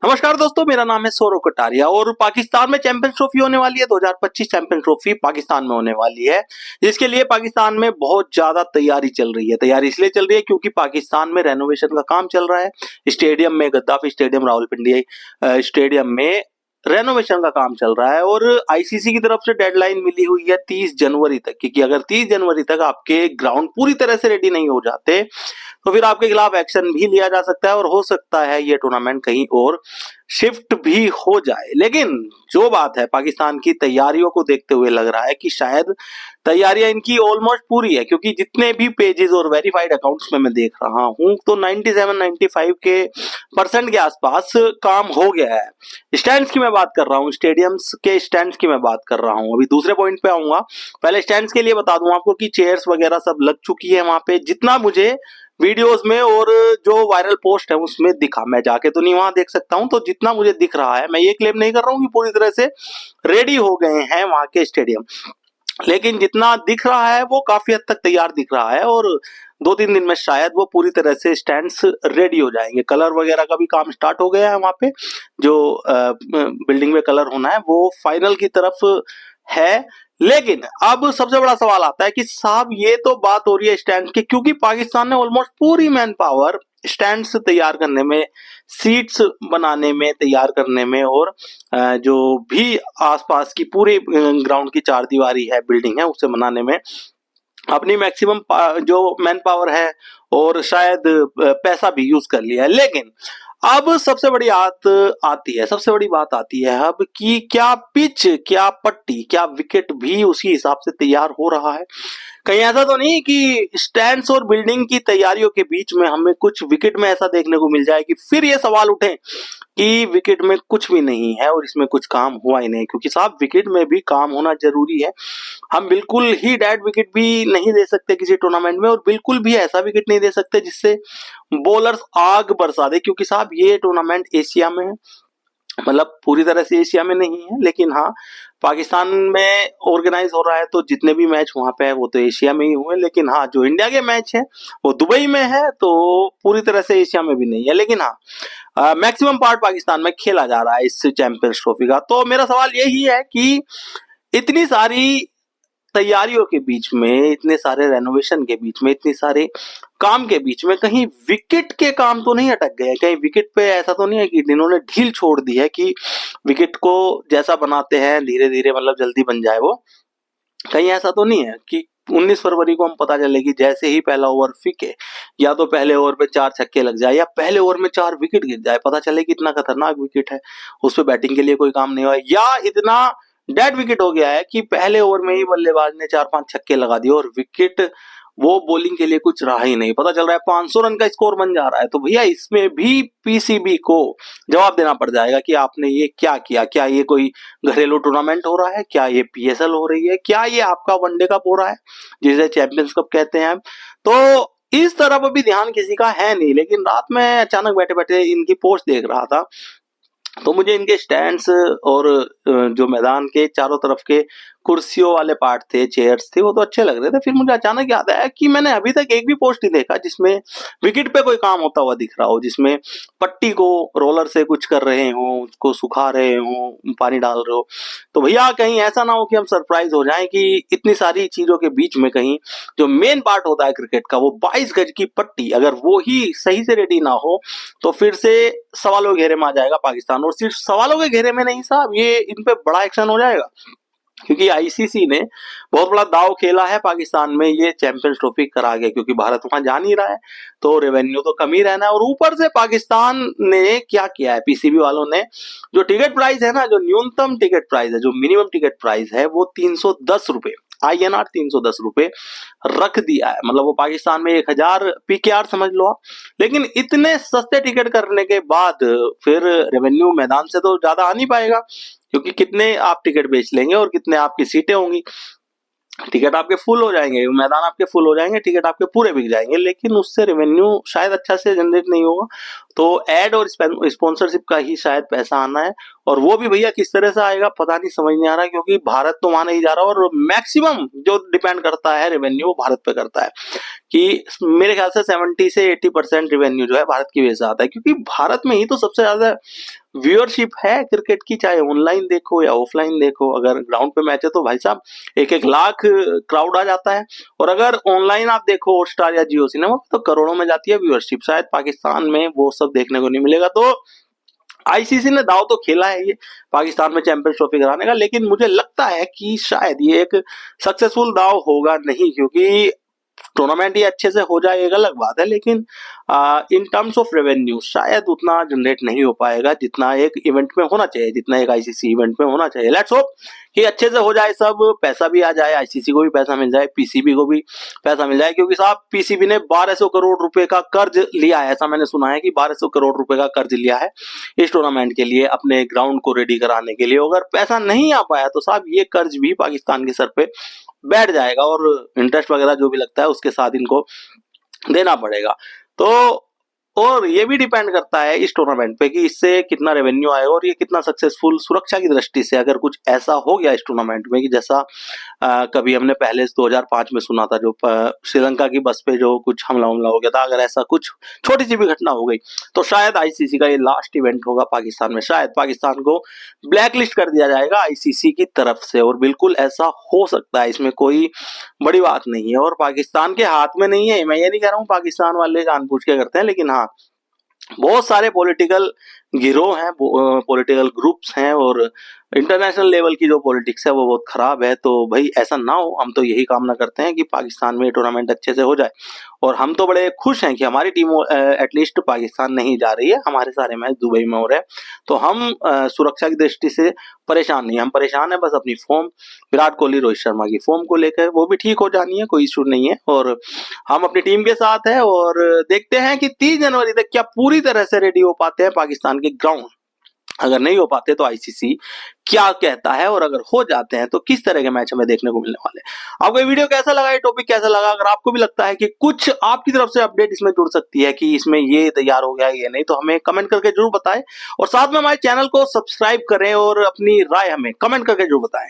नमस्कार दोस्तों, मेरा नाम है सौरव कटारिया और पाकिस्तान में चैंपियंस ट्रॉफी होने वाली है। 2025 चैंपियंस ट्रॉफी पाकिस्तान में होने वाली है, जिसके लिए पाकिस्तान में बहुत ज्यादा तैयारी चल रही है। तैयारी इसलिए चल रही है क्योंकि पाकिस्तान में रेनोवेशन का काम चल रहा है। स्टेडियम में, गद्दाफी स्टेडियम, रावलपिंडी स्टेडियम में रेनोवेशन का काम चल रहा है और आईसीसी की तरफ से डेडलाइन मिली हुई है 30 जनवरी तक, क्योंकि अगर 30 जनवरी तक आपके ग्राउंड पूरी तरह से रेडी नहीं हो जाते तो फिर आपके खिलाफ एक्शन भी लिया जा सकता है और हो सकता है ये टूर्नामेंट कहीं और शिफ्ट भी हो जाए। लेकिन जो बात है, पाकिस्तान की तैयारियों को देखते हुए लग रहा है कि शायद तैयारियां इनकी ऑलमोस्ट पूरी है, क्योंकि जितने भी पेजेस और वेरीफाइड अकाउंट्स में मैं देख रहा हूं तो 97-95 के परसेंट के आसपास काम हो गया है। स्टैंड्स की मैं बात कर रहा हूं, स्टेडियम्स के स्टैंड्स की मैं बात कर रहा हूं। अभी दूसरे पॉइंट पे आऊंगा, पहले स्टैंड्स के लिए बता दूं आपको कि चेयर्स वगैरह सब लग चुकी है वहां पे, जितना मुझे वीडियोस में और जो वायरल पोस्ट है उसमें दिखा। मैं जाके तो नहीं वहां देख सकता हूं, तो जितना मुझे दिख रहा है, मैं ये क्लेम नहीं कर रहा हूं कि पूरी तरह से रेडी हो गए हैं वहां के स्टेडियम, लेकिन जितना दिख रहा है वो काफी हद तक तैयार दिख रहा है और 2-3 दिन में शायद वो पूरी तरह से स्टैंड्स रेडी हो जाएंगे। कलर वगैरह का भी काम स्टार्ट हो गया है वहां पे, जो बिल्डिंग में कलर होना है वो फाइनल की तरफ है। लेकिन अब सबसे बड़ा सवाल आता है कि साहब ये तो बात हो रही है स्टैंड की, क्योंकि पाकिस्तान ने ऑलमोस्ट पूरी मैन पावर स्टैंड्स तैयार करने में, सीट्स बनाने में, तैयार करने में और जो भी आसपास की पूरी ग्राउंड की चार दीवारी है, बिल्डिंग है, उसे बनाने में अपनी मैक्सिमम जो मैन पावर है और शायद पैसा भी यूज कर लिया है। लेकिन अब सबसे बड़ी बात आती है, सबसे बड़ी बात आती है अब कि क्या पिच, क्या पट्टी, क्या विकेट भी उसी हिसाब से तैयार हो रहा है। कहीं ऐसा तो नहीं कि स्टैंड्स और बिल्डिंग की तैयारियों के बीच में हमें कुछ विकेट में ऐसा देखने को मिल जाए कि फिर ये सवाल उठे कि विकेट में कुछ भी नहीं है और इसमें कुछ काम हुआ ही नहीं। क्योंकि साहब विकेट में भी काम होना जरूरी है। हम बिल्कुल ही डेड विकेट भी नहीं दे सकते किसी टूर्नामेंट में और बिल्कुल भी ऐसा विकेट नहीं दे सकते जिससे बॉलर्स आग बरसा दे, क्योंकि साहब ये टूर्नामेंट एशिया में है, मतलब पूरी तरह से एशिया में नहीं है, लेकिन हाँ पाकिस्तान में ऑर्गेनाइज हो रहा है तो जितने भी मैच वहां पे है वो तो एशिया में ही हुए। लेकिन हाँ जो इंडिया के मैच है वो दुबई में है, तो पूरी तरह से एशिया में भी नहीं है। लेकिन हाँ मैक्सिमम पार्ट पाकिस्तान में खेला जा रहा है इस चैंपियंस ट्रॉफी का। तो मेरा सवाल यही है कि इतनी सारी तैयारियों के बीच में, इतने सारे रेनोवेशन के बीच में, इतने सारे काम के बीच में कहीं विकेट के काम तो नहीं अटक गए? कहीं विकेट पे ऐसा तो नहीं है कि इन्होंने ढील छोड़ दी है कि विकेट को जैसा बनाते हैं धीरे धीरे मतलब जल्दी बन जाए वो? कहीं ऐसा तो नहीं है कि 19 फरवरी को हम पता चले कि जैसे ही पहला ओवर फीके या तो पहले ओवर पे 4 छक्के लग जाए या पहले ओवर में 4 विकेट गिर जाए, पता चले कि इतना खतरनाक विकेट है, उस पर बैटिंग के लिए कोई काम नहीं हुआ, या इतना डेड विकेट हो गया है कि पहले ओवर में ही बल्लेबाज ने 4-5 छक्के लगा दिए और विकेट, वो बॉलिंग के लिए कुछ रहा ही नहीं। पता चल रहा है 500 रन का स्कोर बन जा रहा है। तो भैया इसमें भी पीसीबी को जवाब देना पड़ जाएगा कि आपने ये क्या किया। क्या ये कोई घरेलू टूर्नामेंट हो रहा है? क्या ये पीएसएल हो रही है? क्या ये आपका वनडे कप हो रहा है जिसे चैंपियंस कप कहते हैं? तो इस तरफ अभी ध्यान किसी का है नहीं। लेकिन रात में अचानक बैठे बैठे इनकी पोस्ट देख रहा था तो मुझे इनके स्टैंड्स और जो मैदान के चारों तरफ के कुर्सियों वाले पार्ट थे, चेयर्स थे, वो तो अच्छे लग रहे थे। फिर मुझे अचानक याद आया कि मैंने अभी तक एक भी पोस्ट नहीं देखा जिसमें विकेट पे कोई काम होता हुआ दिख रहा हो, जिसमें पट्टी को रोलर से कुछ कर रहे हो, उसको सुखा रहे हो, पानी डाल रहे हो। तो भैया कहीं ऐसा ना हो कि हम सरप्राइज हो जाएं कि इतनी सारी चीजों के बीच में कहीं जो मेन पार्ट होता है क्रिकेट का, वो 22 गज की पट्टी, अगर वो ही सही से रेडी ना हो तो फिर से सवालों के घेरे में आ जाएगा पाकिस्तान। और सिर्फ सवालों के घेरे में नहीं साहब, ये इन पे बड़ा एक्शन हो जाएगा, क्योंकि आईसीसी ने बहुत बड़ा दाव खेला है पाकिस्तान में ये चैंपियंस ट्रॉफी करा के, क्योंकि भारत वहां जा नहीं रहा है तो रेवेन्यू तो कम ही रहना है। और ऊपर से पाकिस्तान ने क्या किया है, पीसीबी वालों ने जो टिकट प्राइस है ना, जो न्यूनतम टिकट प्राइस है, जो मिनिमम टिकट प्राइस है, वो 310 रुपए, INR 310 रुपए रख दिया है। मतलब वो पाकिस्तान में 1000 PKR समझ लो आप। लेकिन इतने सस्ते टिकट करने के बाद फिर रेवेन्यू मैदान से तो ज्यादा आ नहीं पाएगा, क्योंकि कितने आप टिकट बेच लेंगे और कितने आपकी सीटें होंगी। टिकट आपके फुल हो जाएंगे, मैदान आपके फुल हो जाएंगे, टिकट आपके पूरे बिक जाएंगे, लेकिन उससे रेवेन्यू शायद अच्छा से जनरेट नहीं होगा। तो एड और स्पॉन्सरशिप का ही शायद पैसा आना है, और वो भी भैया किस तरह से आएगा पता नहीं, समझ नहीं आ रहा, क्योंकि भारत तो वहां नहीं जा रहा और मैक्सिमम जो डिपेंड करता है रेवेन्यू वो भारत पे करता है। कि मेरे ख्याल से 70 से 80% रेवेन्यू जो है भारत की वजह से आता है, क्योंकि भारत में ही तो सबसे ज्यादा व्यूअरशिप है क्रिकेट की, चाहे ऑनलाइन देखो या ऑफलाइन देखो। अगर ग्राउंड पे मैच है तो भाई साहब 1-1 लाख क्राउड आ जाता है, और अगर ऑनलाइन आप देखो हॉटस्टार या जियो सिनेमा तो करोड़ों में जाती है व्यूअरशिप। शायद पाकिस्तान में वो सब देखने को नहीं मिलेगा। तो आईसीसी ने दाव तो खेला है ये पाकिस्तान में चैंपियंस ट्रॉफी कराने का, लेकिन मुझे लगता है कि शायद ये एक सक्सेसफुल दाव होगा नहीं, क्योंकि टूर्नामेंट ये अच्छे से हो जाए एक अलग बात है, लेकिन इन टर्म्स ऑफ रेवेन्यू शायद उतना जनरेट नहीं हो पाएगा जितना एक इवेंट में होना चाहिए, जितना एक आईसीसी इवेंट में होना चाहिए। लेट्स होप कि अच्छे से हो जाए सब, पैसा भी आ जाए, आईसीसी को भी पैसा मिल जाए, पीसीबी को भी पैसा मिल जाए, क्योंकि साहब पीसीबी ने 1200 करोड़ रुपए का कर्ज लिया है। ऐसा मैंने सुना है कि 1200 करोड़ रुपए का कर्ज लिया है इस टूर्नामेंट के लिए, अपने ग्राउंड को रेडी कराने के लिए। अगर पैसा नहीं आ पाया तो साहब ये कर्ज भी पाकिस्तान के सर पे बैठ जाएगा, और इंटरेस्ट वगैरह जो भी लगता है उसके साथ इनको देना पड़ेगा। तो और ये भी डिपेंड करता है इस टूर्नामेंट पे कि इससे कितना रेवेन्यू आएगा और ये कितना सक्सेसफुल सुरक्षा की दृष्टि से। अगर कुछ ऐसा हो गया इस टूर्नामेंट में कि जैसा कभी हमने पहले 2005 में सुना था, जो श्रीलंका की बस पे जो कुछ हमला हो गया था, अगर ऐसा कुछ छोटी सी भी घटना हो गई तो शायद आईसीसी का ये लास्ट इवेंट होगा पाकिस्तान में। शायद पाकिस्तान को ब्लैक लिस्ट कर दिया जाएगा आईसीसी की तरफ से, और बिल्कुल ऐसा हो सकता है, इसमें कोई बड़ी बात नहीं है। और पाकिस्तान के हाथ में नहीं है, मैं ये नहीं कह रहा हूँ पाकिस्तान वाले जानबूझ के करते हैं, लेकिन हाँ बहुत सारे पॉलिटिकल गिरोह हैं, पॉलिटिकल ग्रुप्स हैं, और इंटरनेशनल लेवल की जो पॉलिटिक्स है वो बहुत खराब है। तो भाई ऐसा ना हो, हम तो यही कामना करते हैं कि पाकिस्तान में टूर्नामेंट अच्छे से हो जाए, और हम तो बड़े खुश हैं कि हमारी टीम एटलीस्ट पाकिस्तान नहीं जा रही है, हमारे सारे मैच दुबई में हो रहे हैं। तो हम सुरक्षा की दृष्टि से परेशान नहीं, हम परेशान है बस अपनी फॉर्म, विराट कोहली रोहित शर्मा की फॉर्म को लेकर, वो भी ठीक हो जानी है, कोई इशू नहीं है, और हम अपनी टीम के साथ है। और देखते हैं कि 30 जनवरी तक क्या पूरी तरह से रेडी हो पाते हैं पाकिस्तान के ग्राउंड। अगर नहीं हो पाते तो आईसीसी क्या कहता है, और अगर हो जाते हैं तो किस तरह के मैच हमें देखने को मिलने वाले हैं। आपको ये वीडियो कैसा लगा, ये टॉपिक कैसा लगा? अगर आपको भी लगता है कि कुछ आपकी तरफ से अपडेट इसमें जुड़ सकती है कि इसमें ये तैयार हो गया ये नहीं, तो हमें कमेंट करके जरूर बताएं, और साथ में हमारे चैनल को सब्सक्राइब करें और अपनी राय हमें कमेंट करके जरूर बताएं।